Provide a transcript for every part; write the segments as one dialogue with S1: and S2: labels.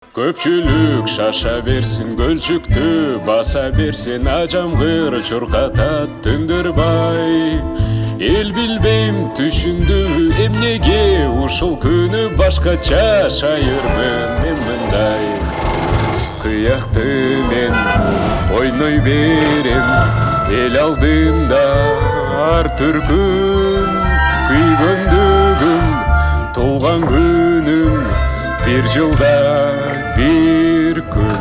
S1: Көпчүлүк шаша берсин, көлчүктү баса берсин, ажамгыр чуркатат тындырбай. Эл билбейм түшүндүбү эмнеге ушул күнү башкача шайырмын мен мындай. Кыякты мен ойной берем, эл алдында ар түркүм, күйгөндүгүм, туулган күнүм, bir жылда bir күн.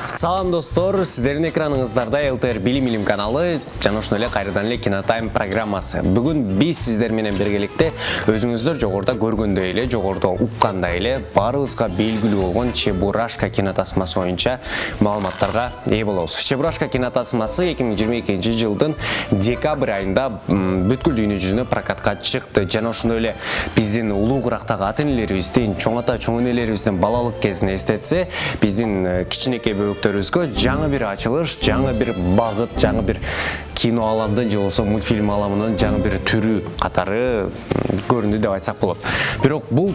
S2: Салам достор, сиздердин экраныңыздарда ЛТР Билим Илим каналы жана ошондой эле кайрадан эле Кинотайм программасы. Бүгүн биз сиздер менен биргеликте өзүңүздөр жогоруда көргөндөй эле, жогоруда уккандай эле барыбызга белгилүү болгон Чебурашка кинотасмасы боюнча маалыматтарга ээ болобуз. Чебурашка кинотасмасы 2022 жылдын декабрь айында бүткүл дүйнө жүзүнө прокатка чыкты. Жана ошондой эле биздин улуугурактагы ата энелерибиздин, чоң ата чоң энелерибиздин балалык кезин эстетсе, биздин кичинекей жаңы бир ачылыш, жаңы бир багыт, жаңы бир кино аламдын же болбосо мультфильм аламынын жаңы бир түрү катары көрүндү деп айтсак болот. Бирок бул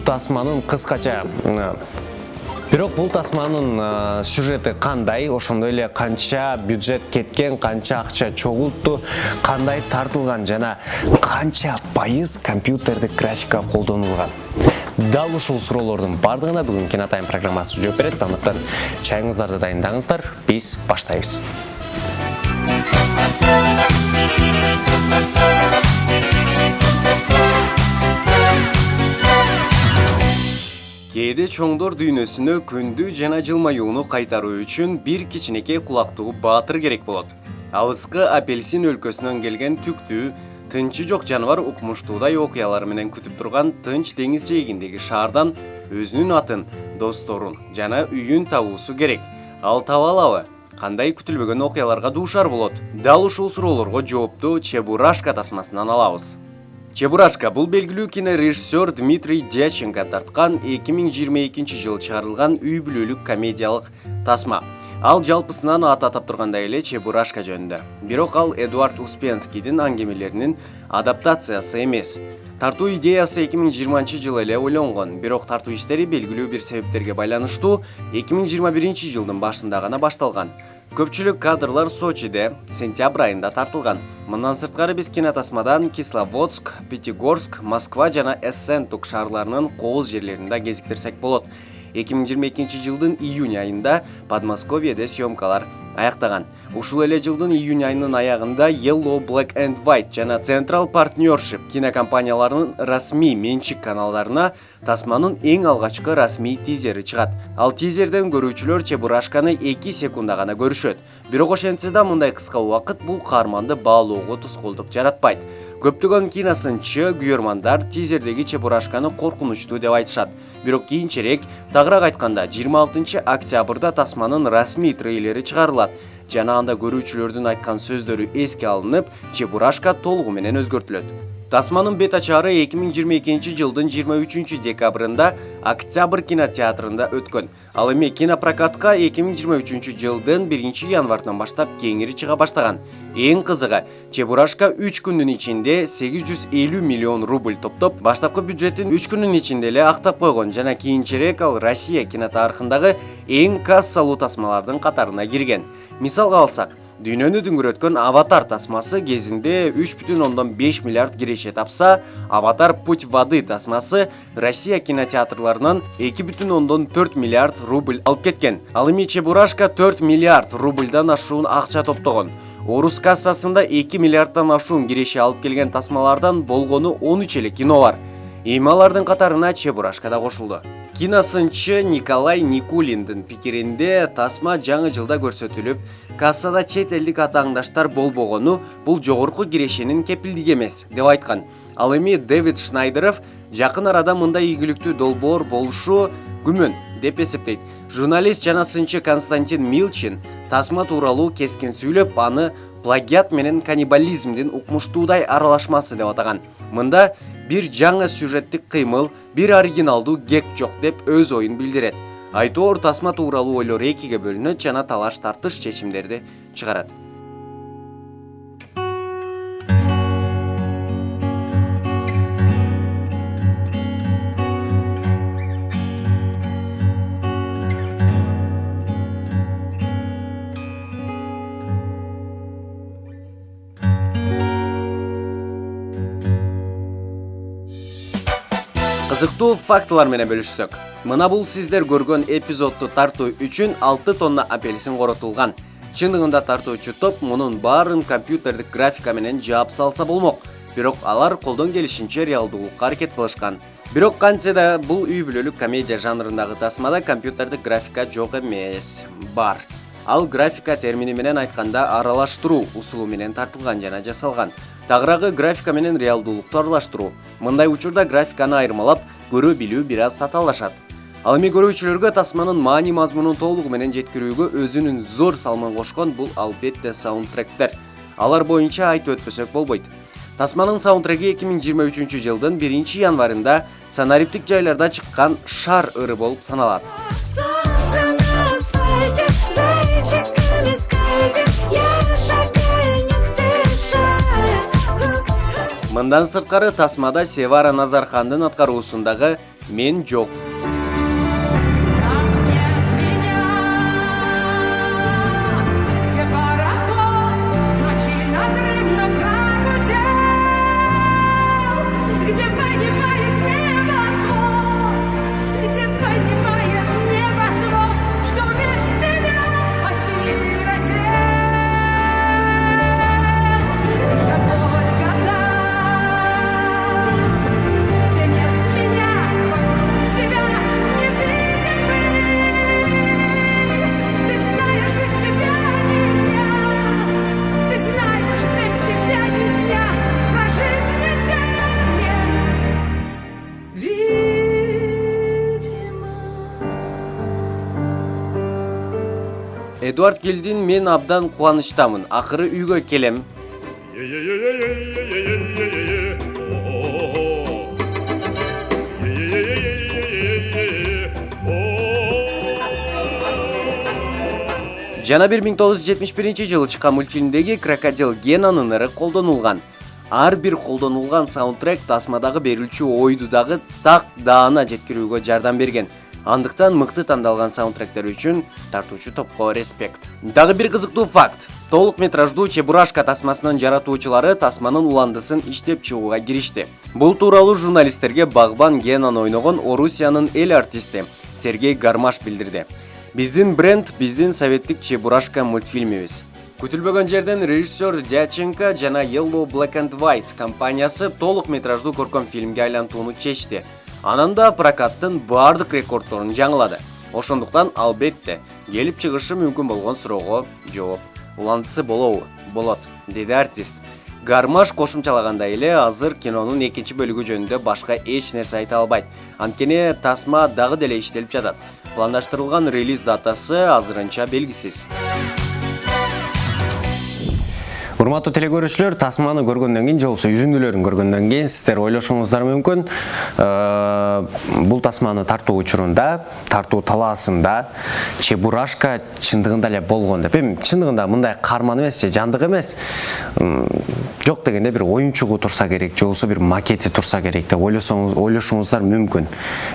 S2: тасманын сюжети кандай, ошондой эле канча бюджет кеткен, канча акча чогултту, кандай тартылган жана канча пайыз компьютердик графика колдонулган. Дал ушул суроолордун бардыгына бүгүн Кинотайм программасы жооп берет. Андыктан чайыңыздарды дайындаңыздар, биз баштайбыз. Кээде чоңдор дүйнөсүнө күндү жана жылмаюуну кайтаруу үчүн бир кичинекей кулактуу баатыр керек болот. Алыскы апельсин өлкөсүнөн келген түктүү, тынчы жок жаныбар укмуштуудай окуялар менен күтүп турган тынч деңиз жээгиндеги шаардан өзүнүн атын, досторун жана үйүн табуусу керек. Ал таба алабы? Кандай күтүлбөгөн окуяларга дуушар болот? Дал ушул суроолорго жоопту Чебурашка тасмасынан алабыз. Чебурашка бул белгилүү кинорежиссер Дмитрий Дьяченко тарткан 2022 жылы чыгарылган үй бүлөлүк комедиялык тасма. Ал жалпысынан ат атап тургандай эле Чебурашка жөнүндө. Бирок ал Эдуард Успенскийдин аңгемелеринин адаптациясы эмес. Тартуу идеясы 2020 жылы эле ойлонгон, бирок тартуу иштери белгилүү бир себептерге байланыштуу 2021 жылдын башында гана башталган. Көпчүлүк кадрлар Сочиде сентябрь айында тартылган. Мындан сырткары биз кинотасмадан Кисловодск, Пятигорск, Москва жана Эссентук шаарларынын кооз жерлеринде кезиктирсек болот. 2022 жылдын июнь айында Подмосковьеде съемкалар аяктаган. Ушул эле жылдын июнь айынын аягында Yellow, Black and White жана Central Partnership кинокомпанияларынын расмий менчик каналдарына тасманын эң алгачкы расмий тизери чыгат. Ал тизерден көрүүчүлөр Чебурашканы 2 секунда гана көрүшөт. Бирок ошентсе да мындай кыска убакыт бул каарманды баалоого тоскоолдук жаратпайт. Көптөгөн киносынчы, күйөрмандар тизердеги Чебурашканы коркунучтуу деп айтышат. Бирок кийинчерээк, тагыраак айтканда 26 октябрда тасманын расмий трейлери чыгарылат. Жана анда көрүүчүлөрдүн айткан сөздөрү эске алынып, Чебурашка толугу менен өзгөртүлөт. Тасманын бет ачары 2022 жылдын 23 декабрында Октябрь кинотеатрында өткөн. Ал эми кинопрокатка 2023 жылдын 1 январынан баштап кеңири чыга баштаган. Эң кызыгы, Чебурашка 3 күндүн ичинде 850 миллион рубль топтоп, баштапкы бюджетин 3 күндүн ичинде эле актап койгон жана кийинчерээк ал Россия кинотарыхындагы эң кассалуу тасмалардын катарына кирген. Мисалга алсак, дүйнөнү дүңгүрөткөн Аватар тасмасы кезинде 3,5 миллиард киреше тапса, Аватар Путь воды тасмасы Россия кинотеатрларынан 2,4 миллиард рубль алып кеткен. Ал эми Чебурашка 4 миллиард рубльдан ашуун акча топтогон. Орус кассасында 2 миллиарддан ашуун киреше алып келген тасмалардан болгону 13 эле кино бар. Эми алардын катарына Чебурашка да кошулду. Киносынчы Николай Никулиндин пикиринде тасма жаңы жылда көрсөтүлүп, кассада чет элдик атааңдаштар болбогону бул жогорку кирешенин кепилдиги эмес деп айткан. Ал эми Дэвид Шнайдеров жакын арада мындай ийгиликтүү долбоор болушу күмөн деп эсептейт. Журналист жана сынчы Константин Милчин тасма тууралуу кескин сүйлөп, аны плагиат менен каннибализмдин укмуштуудай аралашмасы деп атаган. Мында бир жаңы сюжеттик кыймыл, бир оригиналдуу гек жок деп өз оюн билдирет. Айтоор тасма тууралуу ойлор экиге бөлүнөт жана талаш тартыш чечимдерди чыгарат. Кызыктуу фактылар менен бөлүшсөк. Мына бул сиздер көргөн эпизодду тартуу үчүн 6 тонна апельсин коротулган. Чындыгында тартуучу топ мунун баарын компьютердик графика менен жаап салса болмок. Бирок алар колдон келишинче реалдуулукка аракет кылышкан. Бирок кантсе да бул үй бүлөлүк комедия жанрындагы тасмада компьютердик графика жок эмес. Бар. Ал графика термини менен айтканда аралаштыруу усулу менен тартылган жана жасалган. Тагыраагы графика менен реалдуулукту аралаштыруу. Мындай учурда графиканы айырмалап көрө билүү бир аз саталашат. Ал эми көрүүчүлөргө тасманын маани мазмунун толугу менен жеткирүүгө өзүнүн зор салмын кошкон бул албетте саундтректер. Алар боюнча айтып өтпөсөк болбойт. Тасманын саундтреги 2023 жылдын 1 январында санариптик жайларда чыккан шар ыры болуп саналат. Мындан сырткары тасмада Севара Назархандын аткаруусундагы «Мен жок». Эдуард Гилдин «Мен абдан кубанычтамын, акыры үйгө келем». Жана 1971 жылы чыккан мультфильмдеги крокодил Генанын ыры колдонулган. Ар бир колдонулган саундтрек тасмадагы берүүчү ойду дагы так даана жеткирүүгө жардам берген. Андыктан мыкты тандалган саундтректер үчүн тартуучу топко респект. Дагы бир кызыктуу факт. Толук метраждуу Чебурашка тасмасынын жаратуучулары тасманын уландысын иштеп чыгууга киришти. Бул тууралуу журналисттерге Багбан Генан ойногон Орусиянын эл артисти Сергей Гармаш билдирди. Биздин бренд, биздин советтик Чебурашка мультфильмибиз. Күтүлбөгөн жерден режиссер Дяченко жана Yellow Black and White компаниясы толук метраждуу көркөм фильмге айлантууну чечти. Анан да прокаттын бардык рекордторун жаңылады. Ошондуктан албетте келип чыгышы мүмкүн болгон суроого жооп уландысы болобу? Болот, деди артист. Гармаш кошумчалагандай эле азыр кинонун экинчи бөлүгү жөнүндө башка эч нерсе айта албайт. Анткени тасма дагы деле иштелип жатат. Пландаштырылган релиз датасы азырынча белгисиз. Урматтуу телекөрүүчүлөр, тасманы көргөндөн кийин же болбосо үзүндүлөрүн көргөндөн кийин сиздер ойлошуңуздар мүмкүн, бул тасманы тартуу учурунда, тартуу талаасында Чебурашка чындыгында эле болгон деп. Эми чындыгында мындай карман эмес же жандык эмес. Жок дегенде бир оюнчугу турса керек, же болбосо бир макети турса керек деп ойлошуңуздар мүмкүн.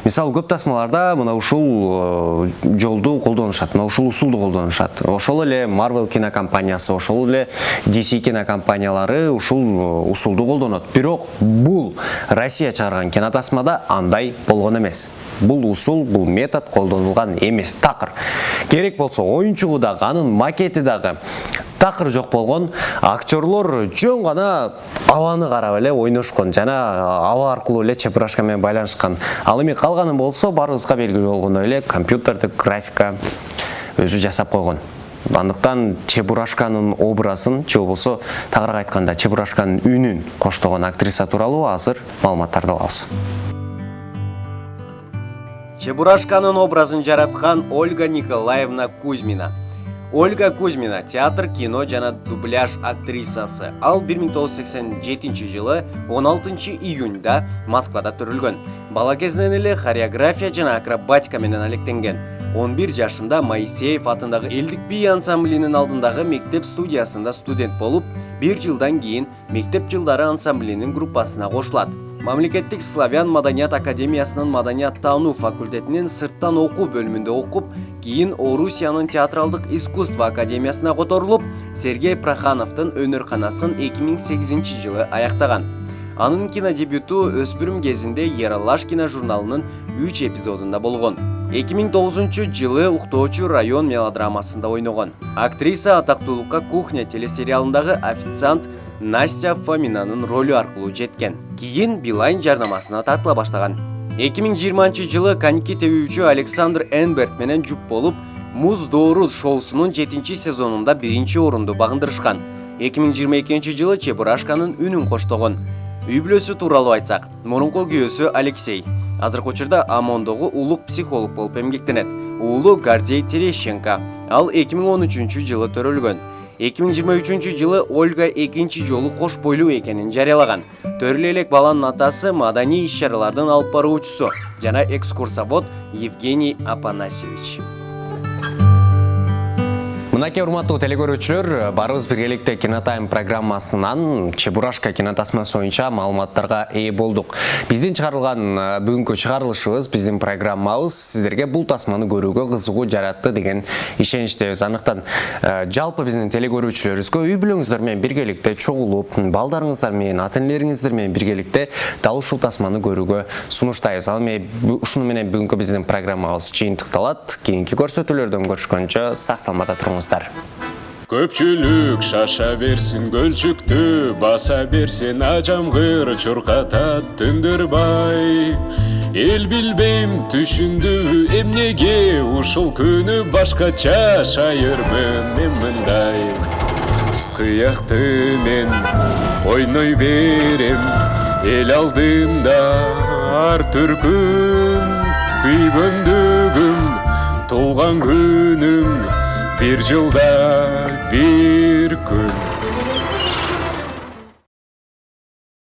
S2: Мисалы көп тасмаларда мына ушул жолду колдонушат, мына ушул усулду колдонушат. Ошол эле Marvel кинокомпаниясы, ошол эле DC кинокомпаниялары ушул усулду колдонот. Бирок бул Россия чыгарган кинотасмада андай болгон эмес. Бул усул, бул метод колдонулган эмес. Такыр керек болсо оюнчугу дагы, анын макети дагы такыр жок болгон. Актерлор жөн гана абаны карап эле ойношкон жана аба аркылуу эле Чебурашка менен байланышкан. Ал эми калганын болсо барыбызга белгилүү болгондой эле компьютердик графика өзү жасап койгон. Андыктан Чебурашканын образын, же болбосо тагыраак айтканда Чебурашканын үнүн коштогон актриса тууралуу азыр маалыматтарды алабыз. Чебурашканын образын жараткан Ольга Николаевна Кузьмина. Ольга Кузьмина театр, кино жана дубляж актрисасы. Ал 1987 жылы 16 июнда Москвада төрүлгөн. Бала кезинен эле хореография жана акробатика менен алектенген. 11 жашында Моисеев атындагы элдик бий ансамблинин алдындагы мектеп студиясында студент болуп, 1 жылдан кийин мектеп жылдары ансамблинин группасына кошулат. Мамлекеттик Славян Маданият Академиясынын Маданияттануу факультетинин сырттан окуу бөлүмүндө окуп, кийин Орусиянын театралдык искусство академиясына которулуп, Сергей Прохановдун өнөр канасын 2008 жылы аяктаган. Анын кинодебюту өспүрүм кезинде Яралаш киножурналынын 3 эпизодунда болгон. 2009-жылы уктоочу район мелодрамасында ойногон. Актриса атактуулукка Кухня телесериалындагы официант Настя Фоминанын ролу аркылуу жеткен. Кийин Билайн жарнамасына тартыла баштаган. 2020-жылы коньки тебүүчү Александр Энберт менен жуп болуп, Муз Доору шоусунун 7-сезонунда 1-орунду багындырышкан. 2022-жылы Чебурашканын үнүн коштогон. Үй бүлөсү тууралуу айтсак, мурунку күйөөсү Алексей азыркы учурда Амондогу улук психолог болуп эмгектенет. Уулу Гордей Терещенко. Ал 2013-жылы төрөлгөн. 2023-жылы Ольга экинчи жолу кош бойлуу экенин жарыялаган. Төрөлө элек баланын атасы маданий иш-чаралардын алып баруучусу жана экскурсовод Евгений Апанасьевич. Мынакей урматтуу телекөрүүчүлөр, барыбыз биргеликте Кинотайм программасынан Чебурашка кинотасмасы боюнча маалыматтарга ээ болдук. Биздин чыгарылган бүгүнкү чыгарылышыбыз, биздин программабыз сиздерге бул тасманы көрүүгө кызыгуу жаратты деген ишеничтебиз. Андыктан жалпы биздин телекөрүүчүлөрүбүзгө үй бүлөңүздөр менен биргеликте чогулуп, балдарыңыздар менен, ата-энелериңиздер менен биргеликте дал ушул тасманы көрүүгө сунуштайбыз. Ал эми ушуну менен бүгүнкү биздин программабыз жыйынтыкталат. Кийинки көрсөтүүлөрдөн көрүшкөнчө сак саламатта туруңуздар.
S1: Көпчүлүк шаша берсин көлчүктү, баса берсин ажамгыр чуркатат тындырбай. Эл билбейм түшүндү эмнеге ушул күнү башкача шайырмын мен мындай. Кыякты мен ойной берем эл алдында ар түркүм, күйгөндүгүм туулган күнүм. Bir жылда bir gün